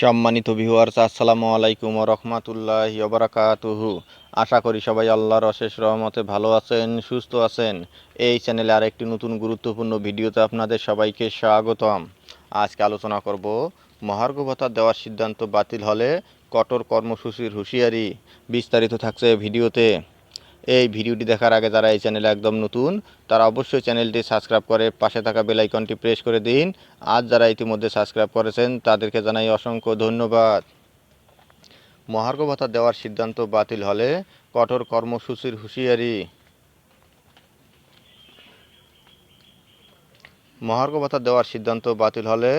সম্মানিত ভিউয়ার্স, আসসালামু আলাইকুম ওয়া রাহমাতুল্লাহি ওয়া বারাকাতুহু। আশা করি সবাই আল্লাহর অশেষ রহমতে ভালো আছেন, সুস্থ আছেন। এই চ্যানেলে আরেকটি নতুন গুরুত্বপূর্ণ ভিডিওতে আপনাদের সবাইকে স্বাগতম। আজকে আলোচনা করব মহার্ঘ ভাতা দেওয়ার সিদ্ধান্ত বাতিল হলে কঠোর কর্মসূচির হুঁশিয়ারি। বিস্তারিত থাকছে ভিডিওতে। এই ভিডিওটি দেখার আগে যারা এই চ্যানেলে একদম নতুন তারা অবশ্যই চ্যানেলটি সাবস্ক্রাইব করে পাশে থাকা বেল আইকনটি প্রেস করে দিন। আজ যারা ইতিমধ্যে সাবস্ক্রাইব করেছেন তাদেরকে জানাই অসংখ্য ধন্যবাদ। মহার্ঘ ভাতা দেওয়ার সিদ্ধান্ত বাতিল হলে কঠোর কর্মসূচির হুঁশিয়ারি। মহার্ঘ ভাতা দেওয়ার সিদ্ধান্ত বাতিল হলে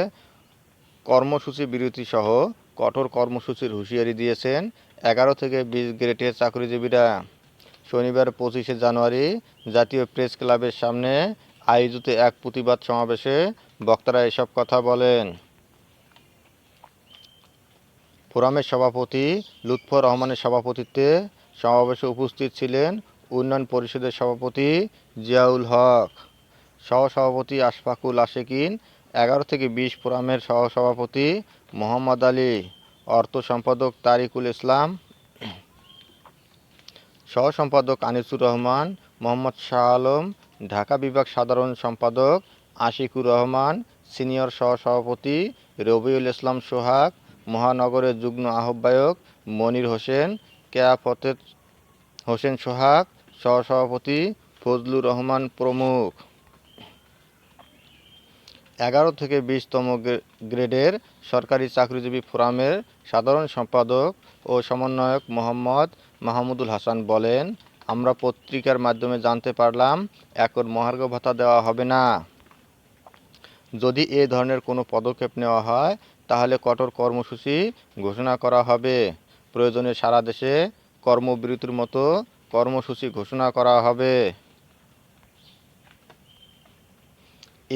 কর্মসূচি বিরতি সহ কঠোর কর্মসূচির হুঁশিয়ারি দিয়েছেন 11 থেকে 20 গ্রেডের চাকরিজীবীরা। শনিবার 25শে জানুয়ারি জাতীয় প্রেস ক্লাবের সামনে আয়োজিত এক প্রতিবাদ সমাবেশে বক্তারা এসব কথা বলেন। ফোরামের সভাপতি লুৎফর রহমানের সভাপতিত্বে সমাবেশে উপস্থিত ছিলেন উন্নয়ন পরিষদের সভাপতি জিয়াউল হক, সহসভাপতি আশফাকুল আশেকিন, 11 থেকে 20 ফোরামের সহসভাপতি মোহাম্মদ আলী, অর্থ সম্পাদক তারিকুল ইসলাম, সহ-সম্পাদক আনিসুর রহমান, মোহাম্মদ শাহ আলম, ঢাকা বিভাগ সাধারণ সম্পাদক আশিকুর রহমান, সিনিয়র সহ-সভাপতি রবিউল ইসলাম সোহাগ, মহানগরের যুগ্ম আহ্বায়ক মনির হোসেন, কেয়াফতের হোসেন সোহাগ, সহ-সভাপতি ফজলুর রহমান প্রমুখ। 11 থেকে 20তম গ্রেডের সরকারি চাকরিজীবী ফোরামের সাধারণ সম্পাদক ও সমন্বয়ক মোহাম্মদ মাহমুদুল হাসান বলেন, আমরা পত্রিকার মাধ্যমে জানতে পারলাম এখন মহার্ঘ ভাতা দেওয়া হবে না। যদি এ ধরনের কোনো পদক্ষেপ নেওয়া হয় তাহলে কঠোর কর্মসূচি ঘোষণা করা হবে। প্রয়োজনে সারা দেশে কর্মবিরতির মতো কর্মসূচি ঘোষণা করা হবে।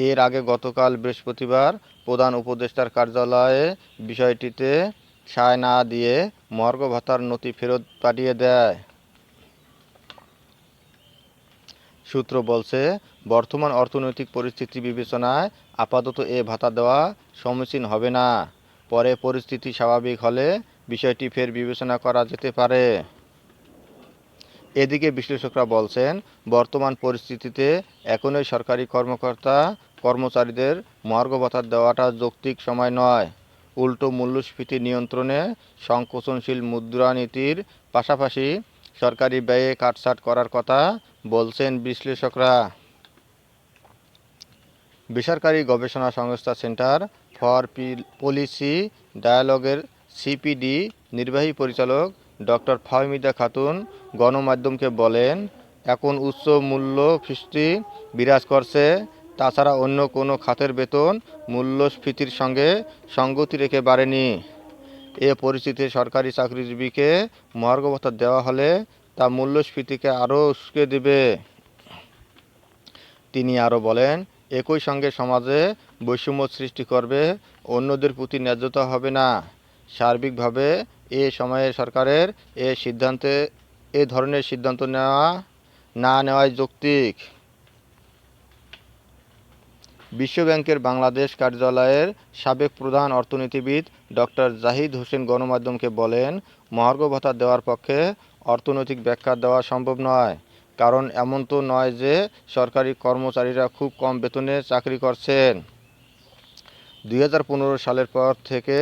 এর আগে গতকাল বৃহস্পতিবার প্রধান উপদেষ্টার কার্যালয়ে বিষয়টিতে সায় না দিয়ে মহার্ঘ ভাতার নথি ফেরত পাঠিয়ে দেয়। সূত্র বলছে, বর্তমান অর্থনৈতিক পরিস্থিতি বিবেচনায় আপাতত এ ভাতা দেওয়া সমীচীন হবে না। পরে পরিস্থিতি স্বাভাবিক হলে বিষয়টি ফের বিবেচনা করা যেতে পারে। এদিকে বিশ্লেষকরা বলছেন, বর্তমান পরিস্থিতিতে এখনই সরকারি কর্মকর্তা কর্মচারীদের মহার্ঘ ভাতা দেওয়াটা যৌক্তিক সময় নয়। উল্টো মূল্যস্ফীতি নিয়ন্ত্রণে সংকোচনশীল মুদ্রানীতির পাশাপাশি সরকারি ব্যয়ে কাটছাঁট করার কথা বলছেন বিশ্লেষকরা। বেসরকারি গবেষণা সংস্থা সেন্টার ফর পলিসি ডায়ালগের সিপিডি নির্বাহী পরিচালক ডক্টর ফাহমিদা খাতুন গণমাধ্যমকে বলেন, এখন উচ্চ মূল্যস্ফীতি বিরাজ করছে। তাছাড়া অন্য কোনো খাতের বেতন মূল্যস্ফীতির সঙ্গে সঙ্গতি রেখে বাড়েনি। এ পরিস্থিতিতে সরকারি চাকরিজীবীকে মহার্ঘ ভাতা দেওয়া হলে তা মূল্যস্ফীতিকে আরও উস্কে দেবে। তিনি আরও বলেন, একই সঙ্গে সমাজে বৈষম্য সৃষ্টি করবে, অন্যদের প্রতি ন্যায্যতা হবে না। সার্বিকভাবে এ সময়ে সরকারের এ ধরনের সিদ্ধান্ত না নেওয়াই যৌক্তিক। বিশ্বব্যাংকের বাংলাদেশ কার্যালয়ের সাবেক প্রধান অর্থনীতিবিদ ডক্টর জাহিদ হোসেন গণমাধ্যমকে বলেন, মহার্ঘ ভাতা দেওয়ার পক্ষে অর্থনৈতিক ব্যাখ্যা দেওয়া সম্ভব নয়। কারণ এমন তো নয় যে সরকারি কর্মচারীরা খুব কম বেতনে চাকরি করছেন। 2015 সালের পর থেকে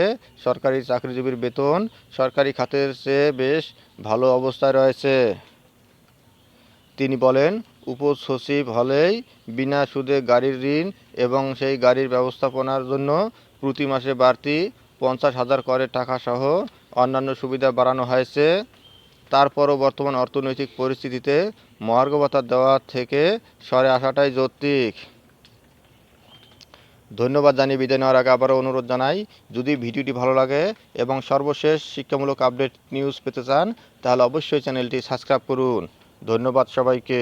সরকারি চাকরিজীবীর বেতন সরকারি খাতের চেয়ে বেশ ভালো অবস্থায় রয়েছে। তিনি বলেন, উপসচিব হলেই বিনা সুদে গাড়ির ঋণ এবং সেই গাড়ির ব্যবস্থাপনার জন্য প্রতি মাসে বাড়তি 50,000 করে টাকাসহ অন্যান্য সুবিধা বাড়ানো হয়েছে। তারপরও বর্তমান অর্থনৈতিক পরিস্থিতিতে মহার্ঘ ভাতা দেওয়া থেকে সরে আসাটাই যৌক্তিক। ধন্যবাদ জানিয়ে বিদায় নেওয়ার আগে আবারও অনুরোধ জানাই, যদি ভিডিওটি ভালো লাগে এবং সর্বশেষ শিক্ষামূলক আপডেট নিউজ পেতে চান তাহলে অবশ্যই চ্যানেলটি সাবস্ক্রাইব করুন। ধন্যবাদ সবাইকে।